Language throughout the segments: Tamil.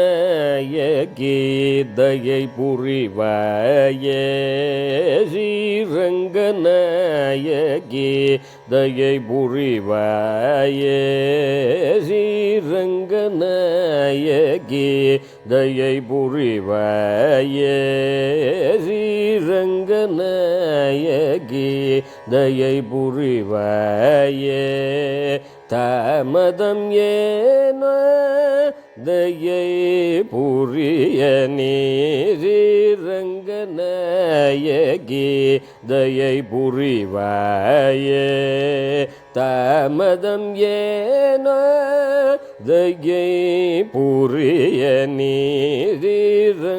ஸ்ரீரங்கநாயகி தயை புரிவாயே ஸ்ரீரங்கநாயகி தயை புரிவாயே ஸ்ரீரங்கநாயகி தயை புரிவாயே ஸ்ரீரங்கநாயகி தயை புரிவாயே தாமதம் ஏனோ தயை புரிய நீ ஸ்ரீரங்கநாயகி தயை புரிவாயே தாமதம் ஏனோ தயை புரிய நீ ஸ்ரீரங்கநாயகி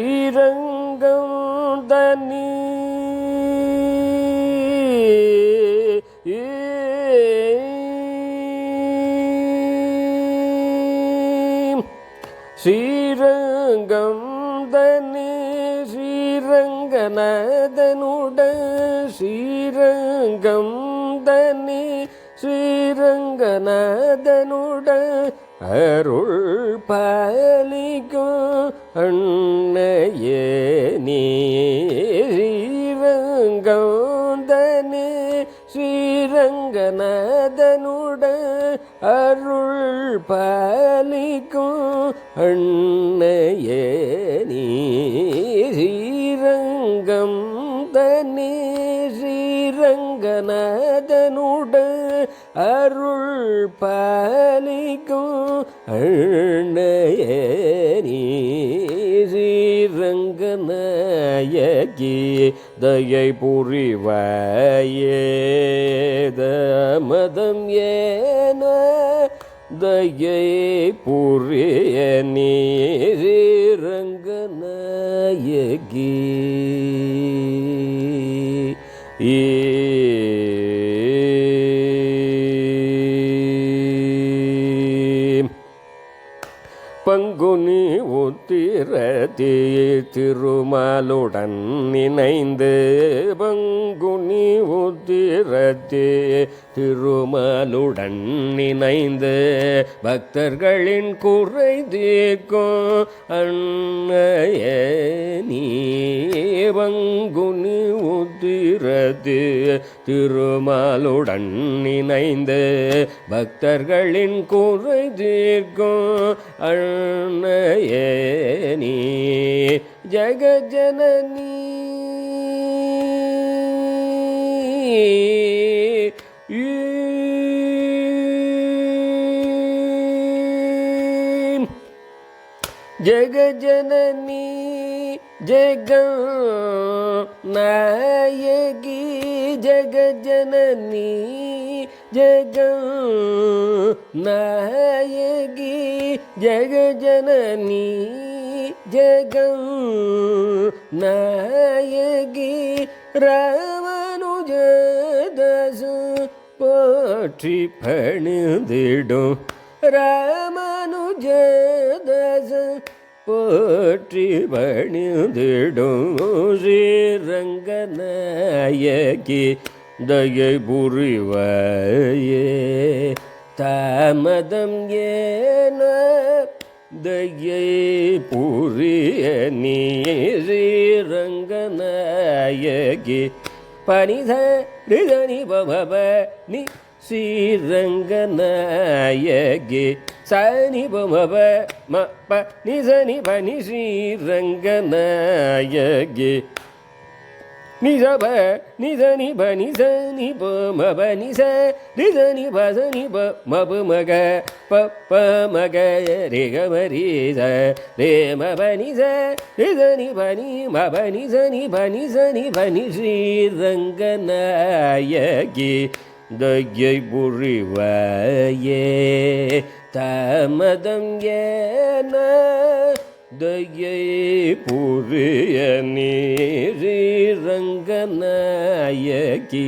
ஸ்ரீரங்கம் தனி ஸ்ரீரங்கம் தனி ஸ்ரீரங்கநாதனுடன் ஸ்ரீரங்கம் தனி ஸ்ரீரங்கநாதனுடன் அருள் பாலிக்கும் அன்னையே நீ ஸ்ரீரங்கம் தனி ஸ்ரீரங்கநாதனுடன் அருள் பாலிக்கும் அன்னையே நீ ஸ்ரீரங்கம் தனி ஸ்ரீரங்கநாதனுடன் அருள் பாலிக்கும் அன்னையே நீ ஸ்ரீரங்கநாயகி தயை புரிவாயே தாமதம் ஏனோ தயை புரிய நீ ஸ்ரீரங்கநாயகி பங்குனி உத்திரதி திருமாலுடன் இணைந்து பங்குனி உத்திரதி திருமாலுடன் இணைந்து பக்தர்களின் குறை தீர்க்கும் அன்னையே நீ பங்குனி உத்திரதி திருமாலுடன் இணைந்து பக்தர்களின் குறை தீர்க்கும் அன்னையே நீ ஜகஜனனி ஜகஜனனி ஜகநாயகி ஜகஜனனி ஜகநாயகி ஜகஜனனி ஜகநாயகி ராமானுஜதாசு போற்றி பணிந்திடும் ராமானுஜதாசு போற்றி பணிந்திடும் ஸ்ரீரங்கநாயகி தயை புரிவாயே தாமதம் ஏனோ தயை புரிய நீ ஸ்ரீரங்கநாயகி பனித ரிதனி பப நீ ஸ்ரீரங்கநாயகி சனி பமப ம ப நிசனி பனி ஸ்ரீரங்கநாயகி நிசப நிசனி ப நிசனி ப மப நிச நிசனி பசனி ப மப மக ப ப மக ரே கமரி ச ரே மப நிச நிசனி பனி மப நிசனி பனி ஸ்ரீரங்கநாயகி தையை புரிவாயே தாமதம் ஏன தையை புரிய நீரங்கநாயகி